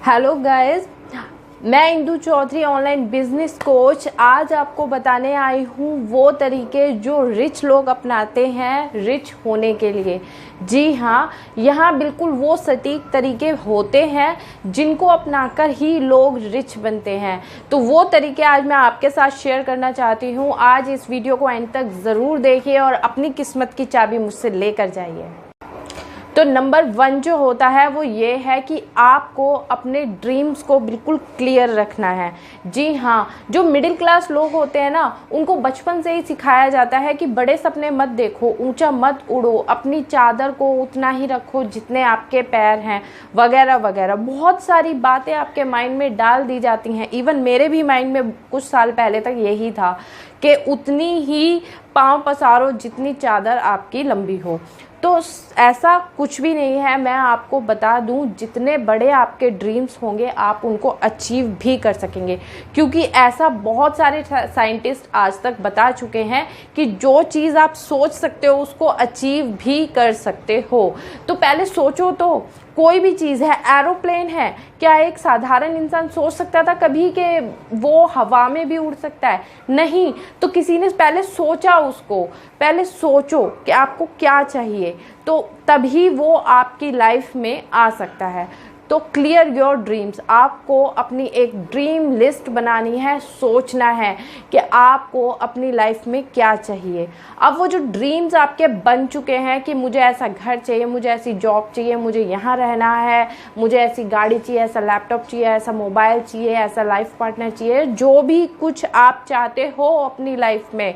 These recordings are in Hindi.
हेलो गाइस, मैं Indu Chaudhary online business coach आज आपको बताने आई हूँ वो तरीके जो रिच लोग अपनाते हैं रिच होने के लिए। जी हाँ, यहाँ बिल्कुल वो सटीक तरीके होते हैं जिनको अपनाकर ही लोग रिच बनते हैं। तो वो तरीके आज मैं आपके साथ शेयर करना चाहती हूँ। आज इस वीडियो को एंड तक ज़रूर देखिए और अपनी किस्मत की चाबी मुझसे लेकर जाइए। तो नंबर 1 जो होता है वो ये है कि आपको अपने ड्रीम्स को बिल्कुल क्लियर रखना है। जी हाँ, जो मिडिल क्लास लोग होते हैं ना, उनको बचपन से ही सिखाया जाता है कि बड़े सपने मत देखो, ऊंचा मत उड़ो, अपनी चादर को उतना ही रखो जितने आपके पैर हैं, वगैरह वगैरह। बहुत सारी बातें आपके माइंड में डाल दी जाती हैं। इवन मेरे भी माइंड में कुछ साल पहले तक यही था कि उतनी ही पाँव पसारो जितनी चादर आपकी लंबी हो। तो ऐसा कुछ भी नहीं है। मैं आपको बता दूं, जितने बड़े आपके ड्रीम्स होंगे आप उनको अचीव भी कर सकेंगे, क्योंकि ऐसा बहुत सारे साइंटिस्ट आज तक बता चुके हैं कि जो चीज़ आप सोच सकते हो उसको अचीव भी कर सकते हो। तो पहले सोचो तो, कोई भी चीज़ है, एरोप्लेन है, क्या एक साधारण इंसान सोच सकता था कभी कि वो हवा में भी उड़ सकता है? नहीं। तो किसी ने पहले सोचा उसको। पहले सोचो कि आपको क्या चाहिए, तो तभी वो आपकी लाइफ में आ सकता है। तो क्लियर योर ड्रीम्स। आपको अपनी एक ड्रीम लिस्ट बनानी है, सोचना है कि आपको अपनी लाइफ में क्या चाहिए। अब वो जो ड्रीम्स आपके बन चुके हैं कि मुझे ऐसा घर चाहिए, मुझे ऐसी जॉब चाहिए, मुझे यहाँ रहना है, मुझे ऐसी गाड़ी चाहिए, ऐसा लैपटॉप चाहिए, ऐसा मोबाइल चाहिए, ऐसा लाइफ पार्टनर चाहिए, जो भी कुछ आप चाहते हो अपनी लाइफ में,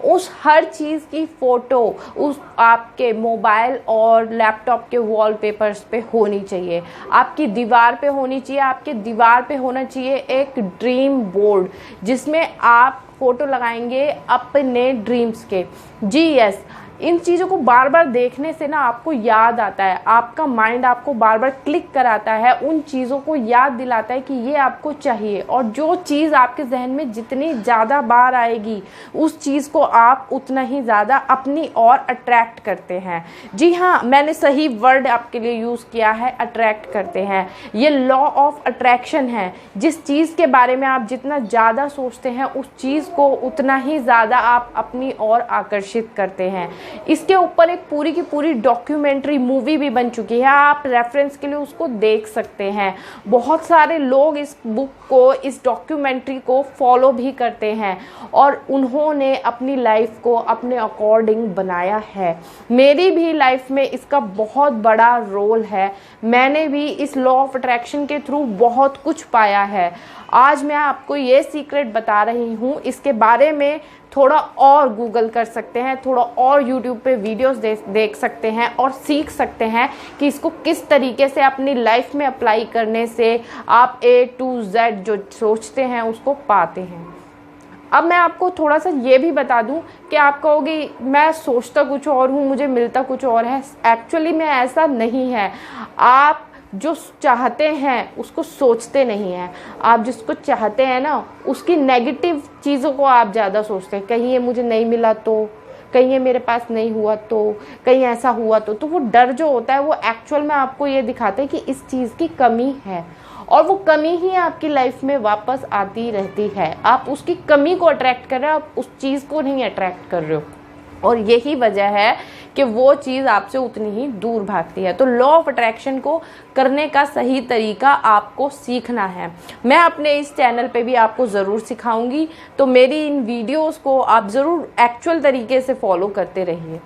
उस हर चीज़ की फ़ोटो उस आपके मोबाइल और लैपटॉप के वॉलपेपर्स पे होनी चाहिए, आपकी दीवार पे होनी चाहिए। आपके दीवार पे होना चाहिए एक ड्रीम बोर्ड जिसमें आप फ़ोटो लगाएंगे अपने ड्रीम्स के। जी यस, इन चीज़ों को बार बार देखने से ना आपको याद आता है, आपका माइंड आपको बार बार क्लिक कराता है, उन चीज़ों को याद दिलाता है कि ये आपको चाहिए। और जो चीज़ आपके जहन में जितनी ज़्यादा बार आएगी, उस चीज़ को आप उतना ही ज़्यादा अपनी ओर अट्रैक्ट करते हैं। जी हाँ, मैंने सही वर्ड आपके लिए यूज़ किया है, अट्रैक्ट करते हैं। ये लॉ ऑफ अट्रैक्शन है। जिस चीज़ के बारे में आप जितना ज़्यादा सोचते हैं, उस चीज़ को उतना ही ज़्यादा आप अपनी ओर आकर्षित करते हैं। इसके ऊपर एक पूरी की पूरी डॉक्यूमेंट्री मूवी भी बन चुकी है, आप रेफरेंस के लिए उसको देख सकते हैं। बहुत सारे लोग इस बुक को, इस डॉक्यूमेंट्री को फॉलो भी करते हैं और उन्होंने अपनी लाइफ को अपने अकॉर्डिंग बनाया है। मेरी भी लाइफ में इसका बहुत बड़ा रोल है। मैंने भी इस लॉ ऑफ अट्रैक्शन के थ्रू बहुत कुछ पाया है। आज मैं आपको ये सीक्रेट बता रही हूँ। इसके बारे में थोड़ा और गूगल कर सकते हैं, थोड़ा और यूट्यूब पे वीडियोस देख सकते हैं और सीख सकते हैं कि इसको किस तरीके से अपनी लाइफ में अप्लाई करने से आप A to Z जो सोचते हैं उसको पाते हैं। अब मैं आपको थोड़ा सा ये भी बता दूं कि आप कहोगे मैं सोचता कुछ और हूँ, मुझे मिलता कुछ और है। एक्चुअली में ऐसा नहीं है। आप जो चाहते हैं उसको सोचते नहीं हैं। आप जिसको चाहते हैं ना, उसकी नेगेटिव चीज़ों को आप ज़्यादा सोचते हैं। कहीं ये मुझे नहीं मिला तो, कहीं ये मेरे पास नहीं हुआ तो, कहीं ऐसा हुआ तो वो डर जो होता है वो एक्चुअल में आपको ये दिखाता है कि इस चीज़ की कमी है, और वो कमी ही आपकी लाइफ में वापस आती रहती है। आप उसकी कमी को अट्रैक्ट कर रहे हो, आप उस चीज़ को नहीं अट्रैक्ट कर रहे हो, और यही वजह है कि वो चीज़ आपसे उतनी ही दूर भागती है। तो लॉ ऑफ अट्रैक्शन को करने का सही तरीका आपको सीखना है। मैं अपने इस चैनल पे भी आपको ज़रूर सिखाऊंगी, तो मेरी इन वीडियोस को आप ज़रूर एक्चुअल तरीके से फॉलो करते रहिए।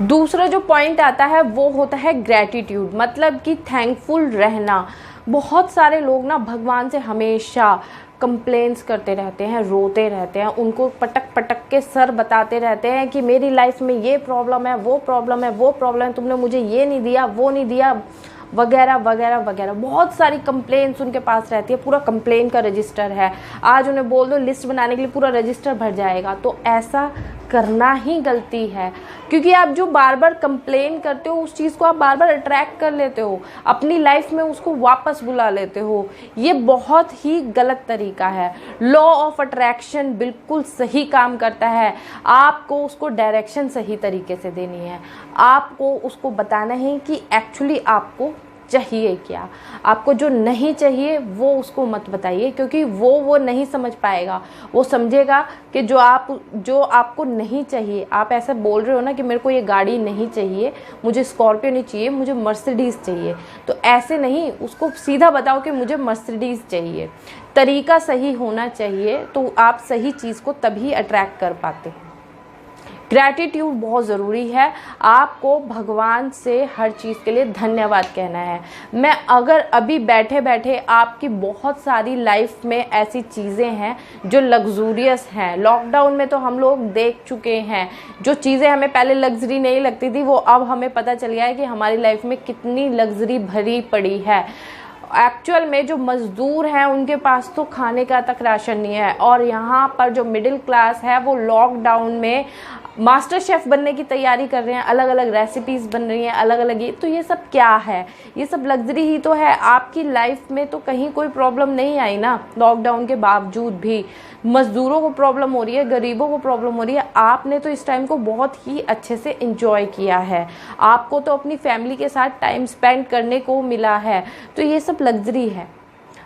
दूसरा जो पॉइंट आता है वो होता है ग्रैटिट्यूड, मतलब कि थैंकफुल रहना। बहुत सारे लोग ना भगवान से हमेशा कंप्लेंट्स करते रहते हैं, रोते रहते हैं, उनको पटक पटक के सर बताते रहते हैं कि मेरी लाइफ में ये प्रॉब्लम है, वो प्रॉब्लम है, वो प्रॉब्लम है, तुमने मुझे ये नहीं दिया, वो नहीं दिया, वगैरह वगैरह वगैरह। बहुत सारी कंप्लेंट्स उनके पास रहती है, पूरा कंप्लेन का रजिस्टर है। आज उन्हें बोल दो लिस्ट बनाने के लिए, पूरा रजिस्टर भर जाएगा। तो ऐसा करना ही गलती है, क्योंकि आप जो बार बार कंप्लेन करते हो उस चीज़ को आप बार बार अट्रैक्ट कर लेते हो, अपनी लाइफ में उसको वापस बुला लेते हो। ये बहुत ही गलत तरीका है। लॉ ऑफ अट्रैक्शन बिल्कुल सही काम करता है। आपको उसको डायरेक्शन सही तरीके से देनी है, आपको उसको बताना है कि एक्चुअली आपको चाहिए क्या। आपको जो नहीं चाहिए वो उसको मत बताइए, क्योंकि वो नहीं समझ पाएगा। वो समझेगा कि जो आपको नहीं चाहिए, आप ऐसा बोल रहे हो ना कि मेरे को ये गाड़ी नहीं चाहिए, मुझे स्कॉर्पियो नहीं चाहिए, मुझे मर्सिडीज़ चाहिए, तो ऐसे नहीं, उसको सीधा बताओ कि मुझे मर्सिडीज़ चाहिए। तरीका सही होना चाहिए, तो आप सही चीज़ को तभी अट्रैक्ट कर पाते हैं। ग्रैटिट्यूड बहुत ज़रूरी है। आपको भगवान से हर चीज़ के लिए धन्यवाद कहना है। मैं अगर अभी बैठे बैठे आपकी बहुत सारी लाइफ में ऐसी चीज़ें हैं जो लग्जूरियस हैं, लॉकडाउन में तो हम लोग देख चुके हैं, जो चीज़ें हमें पहले लग्जरी नहीं लगती थी वो अब हमें पता चल गया है कि हमारी लाइफ में कितनी लग्जरी भरी पड़ी है। एक्चुअल में जो मज़दूर हैं उनके पास तो खाने का तक राशन नहीं है, और यहाँ पर जो मिडिल क्लास है वो लॉकडाउन में मास्टर शेफ़ बनने की तैयारी कर रहे हैं, अलग अलग रेसिपीज़ बन रही हैं, अलग अलग। ये तो ये सब क्या है, ये सब लग्जरी ही तो है। आपकी लाइफ में तो कहीं कोई प्रॉब्लम नहीं आई ना, लॉकडाउन के बावजूद भी मज़दूरों को प्रॉब्लम हो रही है, गरीबों को प्रॉब्लम हो रही है। आपने तो इस टाइम को बहुत ही अच्छे से एंजॉय किया है, आपको तो अपनी फैमिली के साथ टाइम स्पेंड करने को मिला है, तो ये सब लग्जरी है।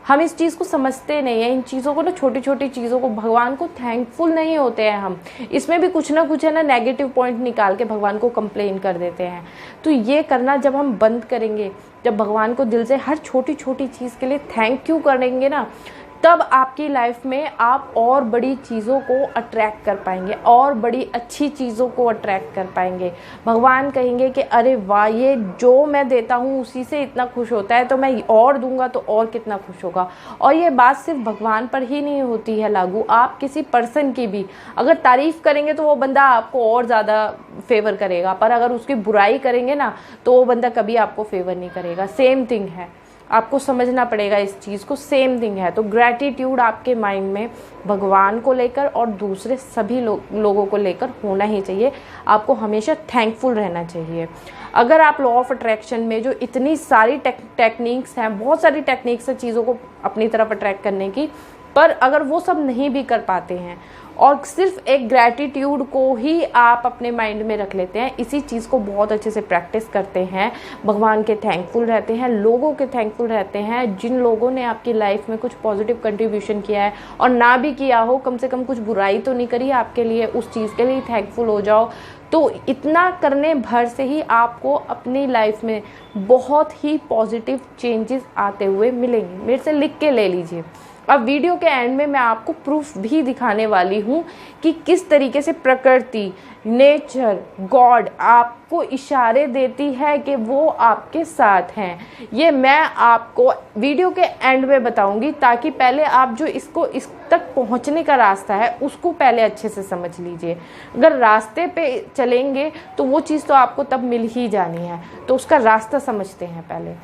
हम इस चीज़ को समझते नहीं हैं, इन चीज़ों को ना, छोटी छोटी चीज़ों को, भगवान को थैंकफुल नहीं होते हैं हम। इसमें भी कुछ ना कुछ है ना नेगेटिव पॉइंट निकाल के भगवान को कंप्लेन कर देते हैं। तो ये करना जब हम बंद करेंगे, जब भगवान को दिल से हर छोटी छोटी चीज़ के लिए थैंक यू करेंगे ना, तब आपकी लाइफ में आप और बड़ी चीज़ों को अट्रैक्ट कर पाएंगे, और बड़ी अच्छी चीज़ों को अट्रैक्ट कर पाएंगे। भगवान कहेंगे कि अरे वाह, ये जो मैं देता हूँ उसी से इतना खुश होता है, तो मैं और दूंगा तो और कितना खुश होगा। और ये बात सिर्फ भगवान पर ही नहीं होती है लागू, आप किसी पर्सन की भी अगर तारीफ़ करेंगे तो वो बंदा आपको और ज़्यादा फेवर करेगा, पर अगर उसकी बुराई करेंगे ना तो वो बंदा कभी आपको फेवर नहीं करेगा। सेम थिंग है, आपको समझना पड़ेगा इस चीज़ को, सेम थिंग है। तो ग्रैटिट्यूड आपके माइंड में भगवान को लेकर और दूसरे सभी लोगों को लेकर होना ही चाहिए। आपको हमेशा थैंकफुल रहना चाहिए। अगर आप लॉ ऑफ अट्रैक्शन में जो इतनी सारी टेक्निक्स हैं, बहुत सारी टेक्निक्स हैं चीज़ों को अपनी तरफ अट्रैक्ट करने की, पर अगर वो सब नहीं भी कर पाते हैं और सिर्फ एक ग्रैटिट्यूड को ही आप अपने माइंड में रख लेते हैं, इसी चीज़ को बहुत अच्छे से प्रैक्टिस करते हैं, भगवान के थैंकफुल रहते हैं, लोगों के थैंकफुल रहते हैं, जिन लोगों ने आपकी लाइफ में कुछ पॉजिटिव कंट्रीब्यूशन किया है, और ना भी किया हो, कम से कम कुछ बुराई तो नहीं करी आपके लिए, उस चीज़ के लिए थैंकफुल हो जाओ। तो इतना करने भर से ही आपको अपनी लाइफ में बहुत ही पॉजिटिव चेंजेस आते हुए मिलेंगे। मेरे से लिख के ले लीजिए। अब वीडियो के एंड में मैं आपको प्रूफ भी दिखाने वाली हूँ कि किस तरीके से प्रकृति, नेचर, गॉड आपको इशारे देती है कि वो आपके साथ हैं। ये मैं आपको वीडियो के एंड में बताऊंगी, ताकि पहले आप जो इस तक पहुंचने का रास्ता है उसको पहले अच्छे से समझ लीजिए। अगर रास्ते पे चलेंगे तो वो चीज़ तो आपको तब मिल ही जानी है, तो उसका रास्ता समझते हैं पहले।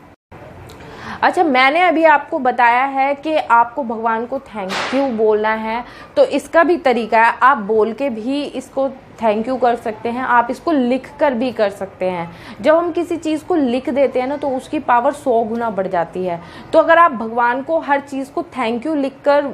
अच्छा, मैंने अभी आपको बताया है कि आपको भगवान को थैंक यू बोलना है, तो इसका भी तरीका है। आप बोल के भी इसको थैंक यू कर सकते हैं, आप इसको लिख कर भी कर सकते हैं। जब हम किसी चीज़ को लिख देते हैं ना तो उसकी पावर 100 गुना बढ़ जाती है। तो अगर आप भगवान को हर चीज़ को थैंक यू लिख कर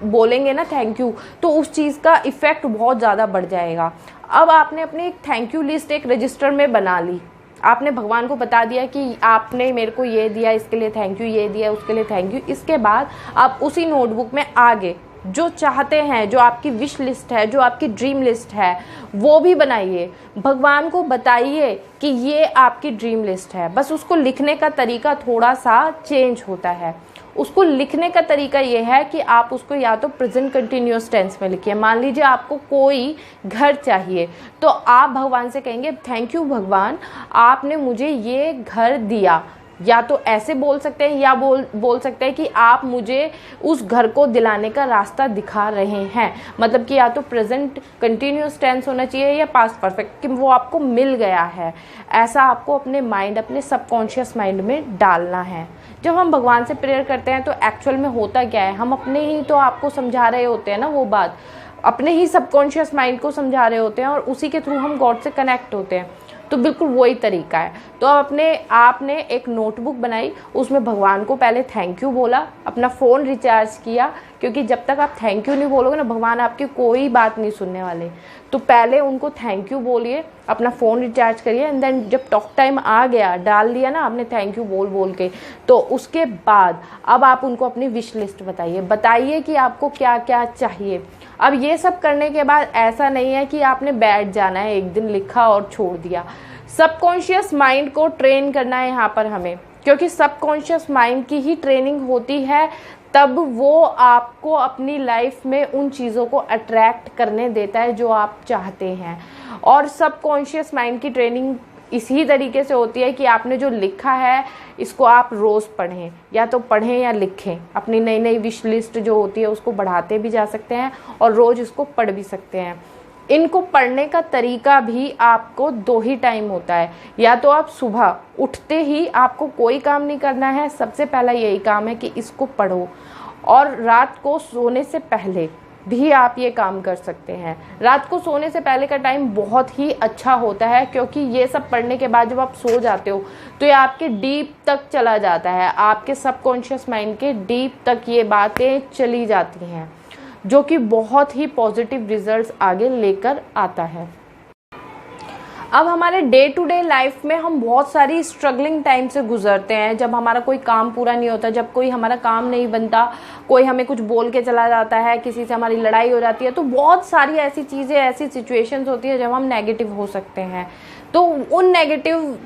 बोलेंगे ना थैंक यू, तो उस चीज़ का इफ़ेक्ट बहुत ज़्यादा बढ़ जाएगा। अब आपने अपनी एक थैंक यू लिस्ट एक रजिस्टर में बना ली, आपने भगवान को बता दिया कि आपने मेरे को ये दिया, इसके लिए थैंक यू, ये दिया उसके लिए थैंक यू। इसके बाद आप उसी नोटबुक में आगे जो चाहते हैं, जो आपकी विश लिस्ट है, जो आपकी ड्रीम लिस्ट है, वो भी बनाइए। भगवान को बताइए कि ये आपकी ड्रीम लिस्ट है। बस उसको लिखने का तरीका थोड़ा सा चेंज होता है। उसको लिखने का तरीका ये है कि आप उसको या तो प्रेजेंट कंटिन्यूअस टेंस में लिखिए। मान लीजिए आपको कोई घर चाहिए, तो आप भगवान से कहेंगे थैंक यू भगवान, आपने मुझे ये घर दिया। या तो ऐसे बोल सकते हैं, या बोल सकते हैं कि आप मुझे उस घर को दिलाने का रास्ता दिखा रहे हैं। मतलब कि या तो प्रेजेंट कंटिन्यूअस टेंस होना चाहिए या पास्ट परफेक्ट, कि वो आपको मिल गया है। ऐसा आपको अपने माइंड, अपने सबकॉन्शियस माइंड में डालना है। जब हम भगवान से प्रेयर करते हैं तो एक्चुअल में होता क्या है, हम अपने ही तो आपको समझा रहे होते हैं ना, वो बात अपने ही सबकॉन्शियस माइंड को समझा रहे होते हैं, और उसी के थ्रू हम गॉड से कनेक्ट होते हैं। तो बिल्कुल वही तरीका है। तो आपने एक नोटबुक बनाई, उसमें भगवान को पहले थैंक यू बोला, अपना फ़ोन रिचार्ज किया, क्योंकि जब तक आप थैंक यू नहीं बोलोगे ना, भगवान आपकी कोई बात नहीं सुनने वाले। तो पहले उनको थैंक यू बोलिए, अपना फ़ोन रिचार्ज करिए एंड देन जब टॉक टाइम आ गया, डाल दिया ना आपने थैंक यू बोल बोल के, तो उसके बाद अब आप उनको अपनी विश लिस्ट बताइए कि आपको क्या क्या चाहिए। अब ये सब करने के बाद ऐसा नहीं है कि आपने बैठ जाना है, एक दिन लिखा और छोड़ दिया। सबकॉन्शियस माइंड को ट्रेन करना है यहाँ पर हमें, क्योंकि सबकॉन्शियस माइंड की ही ट्रेनिंग होती है, तब वो आपको अपनी लाइफ में उन चीज़ों को अट्रैक्ट करने देता है जो आप चाहते हैं। और सबकॉन्शियस माइंड की ट्रेनिंग इसी तरीके से होती है कि आपने जो लिखा है इसको आप रोज़ पढ़ें, या तो पढ़ें या लिखें। अपनी नई नई विश लिस्ट जो होती है उसको बढ़ाते भी जा सकते हैं और रोज़ इसको पढ़ भी सकते हैं। इनको पढ़ने का तरीका भी आपको 2 ही टाइम होता है, या तो आप सुबह उठते ही आपको कोई काम नहीं करना है, सबसे पहला यही काम है कि इसको पढ़ो, और रात को सोने से पहले भी आप ये काम कर सकते हैं। रात को सोने से पहले का टाइम बहुत ही अच्छा होता है, क्योंकि ये सब पढ़ने के बाद जब आप सो जाते हो तो ये आपके डीप तक चला जाता है, आपके सबकॉन्शियस माइंड के डीप तक ये बातें चली जाती हैं, जो कि बहुत ही पॉजिटिव रिजल्ट्स आगे लेकर आता है। अब हमारे डे टू डे लाइफ में हम बहुत सारी स्ट्रगलिंग टाइम से गुजरते हैं, जब हमारा कोई काम पूरा नहीं होता, जब कोई हमारा काम नहीं बनता, कोई हमें कुछ बोल के चला जाता है, किसी से हमारी लड़ाई हो जाती है, तो बहुत सारी ऐसी चीज़ें, ऐसी सिचुएशंस होती है जब हम नेगेटिव हो सकते हैं। तो उन नेगेटिव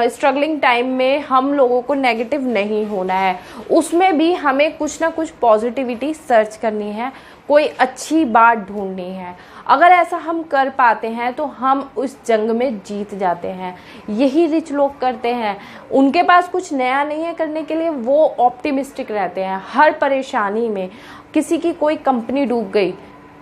स्ट्रगलिंग टाइम में हम लोगों को नेगेटिव नहीं होना है, उसमें भी हमें कुछ ना कुछ पॉजिटिविटी सर्च करनी है, कोई अच्छी बात ढूंढनी है। अगर ऐसा हम कर पाते हैं तो हम उस जंग में जीत जाते हैं। यही रिच लोग करते हैं, उनके पास कुछ नया नहीं है करने के लिए, वो ऑप्टिमिस्टिक रहते हैं हर परेशानी में। किसी की कोई कंपनी डूब गई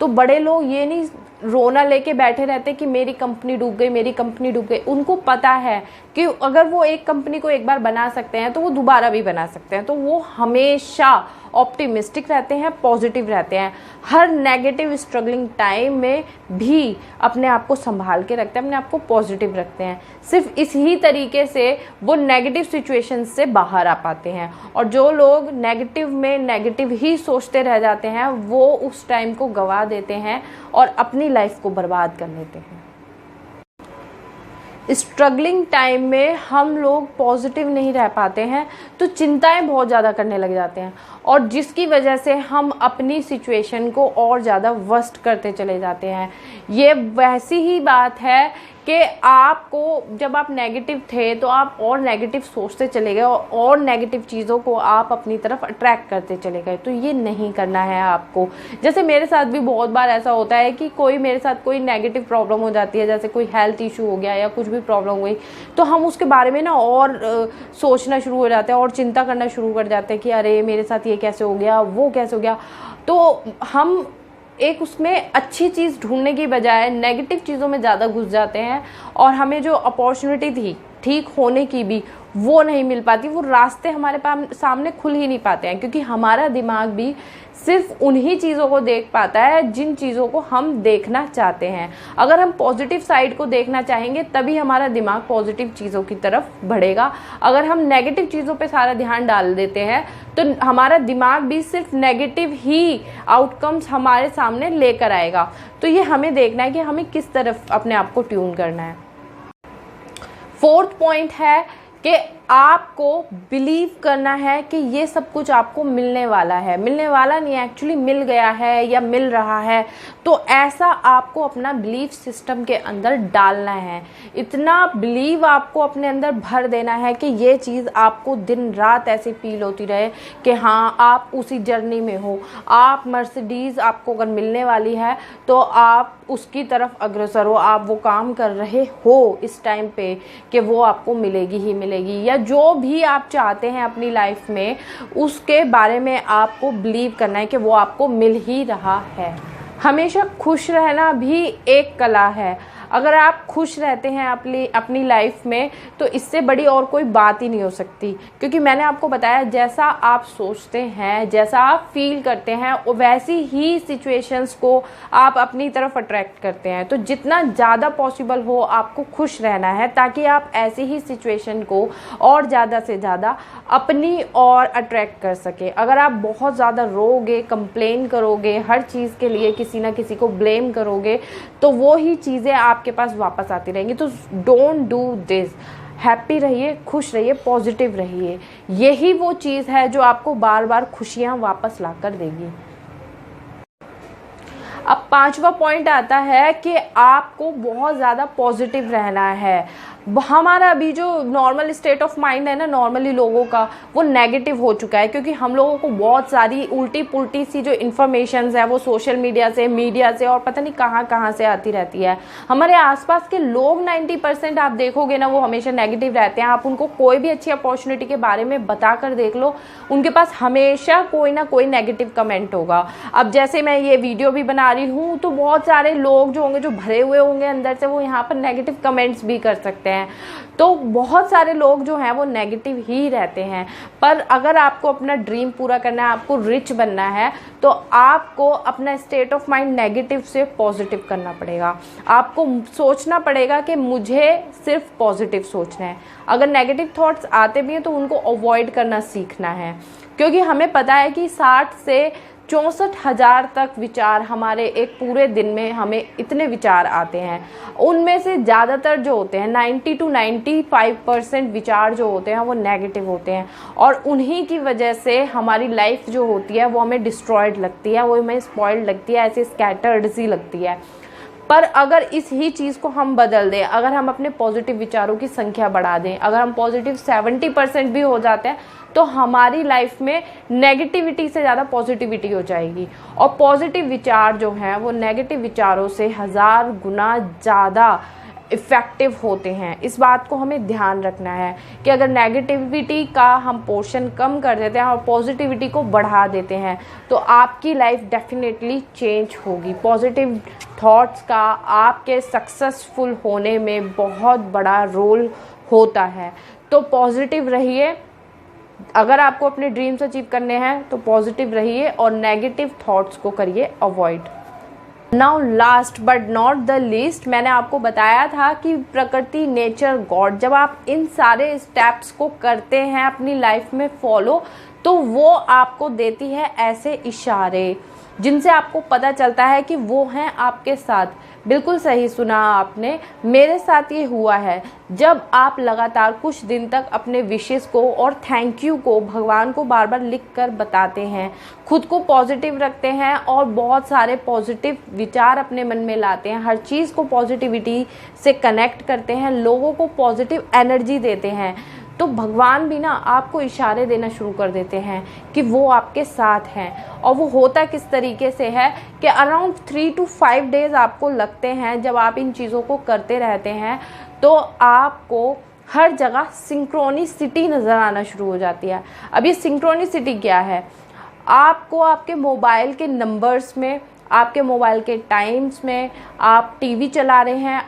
तो बड़े लोग ये नहीं रोना लेके बैठे रहते कि मेरी कंपनी डूब गई, मेरी कंपनी डूब गई। उनको पता है कि अगर वो एक कंपनी को एक बार बना सकते हैं तो वो दोबारा भी बना सकते हैं, तो वो हमेशा ऑप्टिमिस्टिक रहते हैं, पॉजिटिव रहते हैं। हर नेगेटिव स्ट्रगलिंग टाइम में भी अपने आप को संभाल के रखते हैं, अपने आप को पॉजिटिव रखते हैं। सिर्फ इसी तरीके से वो नेगेटिव सिचुएशन से बाहर आ पाते हैं। और जो लोग नेगेटिव में नेगेटिव ही सोचते रह जाते हैं, वो उस टाइम को गवा देते हैं और अपनी लाइफ को बर्बाद कर लेते हैं। स्ट्रगलिंग टाइम में हम लोग पॉजिटिव नहीं रह पाते हैं, तो चिंताएं बहुत ज़्यादा करने लग जाते हैं, और जिसकी वजह से हम अपनी सिचुएशन को और ज़्यादा वर्स्ट करते चले जाते हैं। ये वैसी ही बात है कि आपको जब आप नेगेटिव थे तो आप और नेगेटिव सोचते चले गए और नेगेटिव चीज़ों को आप अपनी तरफ अट्रैक्ट करते चले गए, तो ये नहीं करना है आपको। जैसे मेरे साथ भी बहुत बार ऐसा होता है कि मेरे साथ कोई नेगेटिव प्रॉब्लम हो जाती है, जैसे कोई हेल्थ इशू हो गया या कुछ भी प्रॉब्लम हुई, तो हम उसके बारे में ना और सोचना शुरू हो जाते हैं और चिंता करना शुरू कर जाते हैं कि अरे मेरे साथ ये कैसे हो गया, वो कैसे हो गया। तो हम एक उसमें अच्छी चीज़ ढूंढने की बजाय नेगेटिव चीज़ों में ज़्यादा घुस जाते हैं, और हमें जो अपॉर्चुनिटी थी ठीक होने की भी वो नहीं मिल पाती, वो रास्ते हमारे सामने खुल ही नहीं पाते हैं, क्योंकि हमारा दिमाग भी सिर्फ उन्हीं चीज़ों को देख पाता है जिन चीज़ों को हम देखना चाहते हैं। अगर हम पॉजिटिव साइड को देखना चाहेंगे तभी हमारा दिमाग पॉजिटिव चीज़ों की तरफ बढ़ेगा। अगर हम नेगेटिव चीज़ों पे सारा ध्यान डाल देते हैं तो हमारा दिमाग भी सिर्फ नेगेटिव ही आउटकम्स हमारे सामने लेकर आएगा। तो ये हमें देखना है कि हमें किस तरफ अपने आप को ट्यून करना है। 4th पॉइंट है कि आपको बिलीव करना है कि ये सब कुछ आपको मिलने वाला है, मिलने वाला नहीं, एक्चुअली मिल गया है या मिल रहा है। तो ऐसा आपको अपना बिलीफ सिस्टम के अंदर डालना है, इतना बिलीव आपको अपने अंदर भर देना है कि ये चीज़ आपको दिन रात ऐसे फील होती रहे कि हाँ आप उसी जर्नी में हो। आप मर्सिडीज़ आपको अगर मिलने वाली है तो आप उसकी तरफ अग्रसर हो, आप वो काम कर रहे हो इस टाइम पे कि वो आपको मिलेगी ही मिलेगी, या जो भी आप चाहते हैं अपनी लाइफ में उसके बारे में आपको बिलीव करना है कि वो आपको मिल ही रहा है। हमेशा खुश रहना भी एक कला है। अगर आप खुश रहते हैं अपनी लाइफ में तो इससे बड़ी और कोई बात ही नहीं हो सकती, क्योंकि मैंने आपको बताया जैसा आप सोचते हैं, जैसा आप फील करते हैं, वैसी ही सिचुएशंस को आप अपनी तरफ अट्रैक्ट करते हैं। तो जितना ज़्यादा पॉसिबल हो आपको खुश रहना है, ताकि आप ऐसी ही सिचुएशन को और ज़्यादा से ज़्यादा अपनी ओर अट्रैक्ट कर सके। अगर आप बहुत ज़्यादा रोगे, कंप्लेन करोगे, हर चीज़ के लिए किसी ना किसी को ब्लेम करोगे, तो वो ही चीज़ें आपके पास वापस आती रहेंगी। तो डोंट डू दिस। हैप्पी रहिए, खुश रहिए, पॉजिटिव रहिए। यही वो चीज़ है जो आपको बार बार खुशियाँ वापस ला कर देगी। अब 5वां पॉइंट आता है कि आपको बहुत ज़्यादा पॉजिटिव रहना है। हमारा अभी जो नॉर्मल स्टेट ऑफ माइंड है ना नॉर्मली लोगों का, वो नेगेटिव हो चुका है, क्योंकि हम लोगों को बहुत सारी उल्टी पुल्टी सी जो इन्फॉर्मेशंस है वो सोशल मीडिया से और पता नहीं कहाँ से आती रहती है। हमारे आसपास के लोग 90% आप देखोगे ना वो हमेशा नेगेटिव रहते हैं। आप उनको कोई भी अच्छी अपॉर्चुनिटी के बारे में बता कर देख लो, उनके पास हमेशा कोई ना कोई नेगेटिव कमेंट होगा। अब जैसे मैं ये वीडियो भी बना रही हूँ तो बहुत सारे लोग जो होंगे, जो भरे हुए होंगे अंदर से, वो यहाँ पर नेगेटिव कमेंट्स भी कर सकते हैं। तो बहुत सारे लोग जो हैं वो नेगेटिव ही रहते हैं। पर अगर आपको अपना ड्रीम पूरा करना है, आपको रिच बनना है, तो आपको अपना स्टेट ऑफ माइंड नेगेटिव से पॉजिटिव करना पड़ेगा। आपको सोचना पड़ेगा कि मुझे सिर्फ पॉजिटिव सोचना है। अगर नेगेटिव थॉट्स आते भी हैं तो उनको अवॉइड करना सीखना है, क्योंकि हमें पता है कि 60 से 64,000 तक विचार हमारे एक पूरे दिन में हमें इतने विचार आते हैं। उनमें से ज़्यादातर जो होते हैं 90 to 95% विचार जो होते हैं वो नेगेटिव होते हैं, और उन्हीं की वजह से हमारी लाइफ जो होती है वो हमें डिस्ट्रॉयड लगती है, वो हमें स्पॉइल्ड लगती है, ऐसे स्कैटर्ड सी लगती है। पर अगर इस ही चीज़ को हम बदल दें, अगर हम अपने पॉजिटिव विचारों की संख्या बढ़ा दें, अगर हम पॉजिटिव 70% भी हो जाते हैं, तो हमारी लाइफ में नेगेटिविटी से ज़्यादा पॉजिटिविटी हो जाएगी। और पॉजिटिव विचार जो हैं वो नेगेटिव विचारों से 1000 गुना ज़्यादा इफ़ेक्टिव होते हैं। इस बात को हमें ध्यान रखना है कि अगर नेगेटिविटी का हम पोर्शन कम कर देते हैं और पॉजिटिविटी को बढ़ा देते हैं तो आपकी लाइफ डेफिनेटली चेंज होगी। पॉजिटिव थॉट्स का आपके सक्सेसफुल होने में बहुत बड़ा रोल होता है। तो पॉजिटिव रहिए। अगर आपको अपने ड्रीम्स अचीव करने हैं तो पॉजिटिव रहिए और नेगेटिव थॉट्स को करिए avoid. Now last but not the least, मैंने आपको बताया था कि प्रकृति, नेचर, गॉड, जब आप इन सारे स्टेप्स को करते हैं अपनी लाइफ में फॉलो, तो वो आपको देती है ऐसे इशारे जिनसे आपको पता चलता है कि वो हैं आपके साथ। बिल्कुल सही सुना आपने, मेरे साथ ये हुआ है। जब आप लगातार कुछ दिन तक अपने विशेस को और थैंक यू को भगवान को बार बार लिख कर बताते हैं, खुद को पॉजिटिव रखते हैं और बहुत सारे पॉजिटिव विचार अपने मन में लाते हैं, हर चीज़ को पॉजिटिविटी से कनेक्ट करते हैं, लोगों को पॉजिटिव एनर्जी देते हैं, तो भगवान भी ना आपको इशारे देना शुरू कर देते हैं कि वो आपके साथ हैं। और वो होता किस तरीके से है कि अराउंड 3 to 5 डेज आपको लगते हैं। जब आप इन चीज़ों को करते रहते हैं तो आपको हर जगह सिंक्रोनिसिटी नज़र आना शुरू हो जाती है। अब ये सिंक्रोनिसिटी क्या है? आपको आपके मोबाइल के नंबर्स में, आपके मोबाइल के टाइम्स में, आप टीवी चला रहे हैं,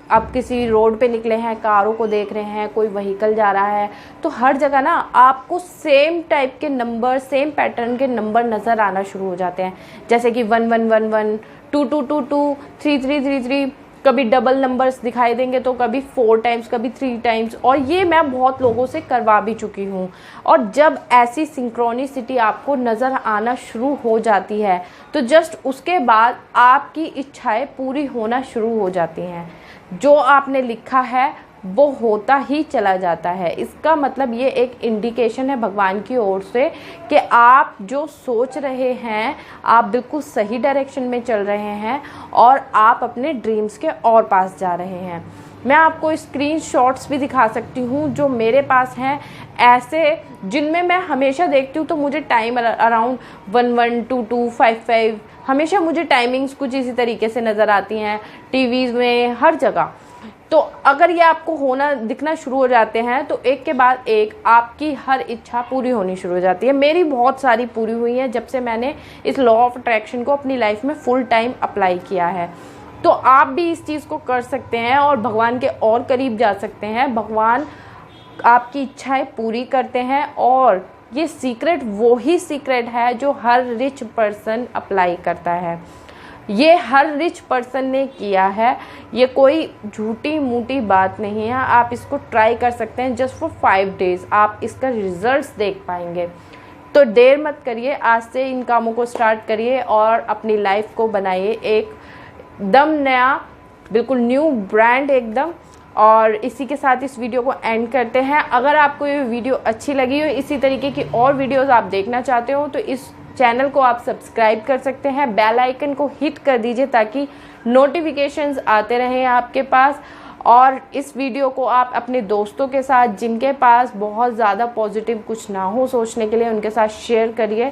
आप किसी रोड पे निकले हैं, कारों को देख रहे हैं, कोई व्हीकल जा रहा है, तो हर जगह ना आपको सेम टाइप के नंबर, सेम पैटर्न के नंबर नज़र आना शुरू हो जाते हैं। जैसे कि 1111, 2222, 3333, कभी डबल नंबर्स दिखाई देंगे तो कभी 4 टाइम्स, कभी 3 टाइम्स। और ये मैं बहुत लोगों से करवा भी चुकी हूँ। और जब ऐसी सिंक्रोनिसिटी आपको नज़र आना शुरू हो जाती है तो जस्ट उसके बाद आपकी इच्छाएं पूरी होना शुरू हो जाती हैं। जो आपने लिखा है वो होता ही चला जाता है। इसका मतलब ये एक इंडिकेशन है भगवान की ओर से कि आप जो सोच रहे हैं आप बिल्कुल सही डायरेक्शन में चल रहे हैं और आप अपने ड्रीम्स के और पास जा रहे हैं। मैं आपको स्क्रीनशॉट्स भी दिखा सकती हूँ जो मेरे पास हैं ऐसे, जिनमें मैं हमेशा देखती हूँ तो मुझे टाइम अराउंड 1122, 55 हमेशा मुझे टाइमिंग्स कुछ इसी तरीके से नज़र आती हैं टीवीज़ में, हर जगह। तो अगर ये आपको दिखना शुरू हो जाते हैं तो एक के बाद एक आपकी हर इच्छा पूरी होनी शुरू हो जाती है। मेरी बहुत सारी पूरी हुई हैं जब से मैंने इस लॉ ऑफ अट्रैक्शन को अपनी लाइफ में फुल टाइम अप्लाई किया है। तो आप भी इस चीज़ को कर सकते हैं और भगवान के और करीब जा सकते हैं। भगवान आपकी इच्छाएं पूरी करते हैं और ये सीक्रेट वो ही सीक्रेट है जो हर रिच पर्सन अप्लाई करता है। ये हर रिच पर्सन ने किया है, ये कोई झूठी मूठी बात नहीं है। आप इसको ट्राई कर सकते हैं जस्ट फॉर 5 डेज, आप इसका रिजल्ट्स देख पाएंगे। तो देर मत करिए, आज से इन कामों को स्टार्ट करिए और अपनी लाइफ को बनाइए एक दम नया बिल्कुल न्यू ब्रांड एकदम। और इसी के साथ इस वीडियो को एंड करते हैं। अगर आपको ये वीडियो अच्छी लगी हो, इसी तरीके की और वीडियोस आप देखना चाहते हो, तो इस चैनल को आप सब्सक्राइब कर सकते हैं। बेल आइकन को हिट कर दीजिए ताकि नोटिफिकेशंस आते रहें आपके पास। और इस वीडियो को आप अपने दोस्तों के साथ, जिनके पास बहुत ज़्यादा पॉजिटिव कुछ ना हो सोचने के लिए, उनके साथ शेयर करिए,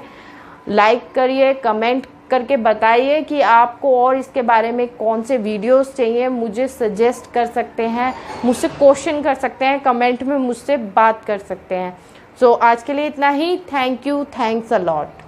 लाइक करिए, कमेंट करके बताइए कि आपको और इसके बारे में कौन से वीडियोस चाहिए। मुझे सजेस्ट कर सकते हैं, मुझसे क्वेश्चन कर सकते हैं, कमेंट में मुझसे बात कर सकते हैं। सो आज के लिए इतना ही। Thank you, thanks a lot.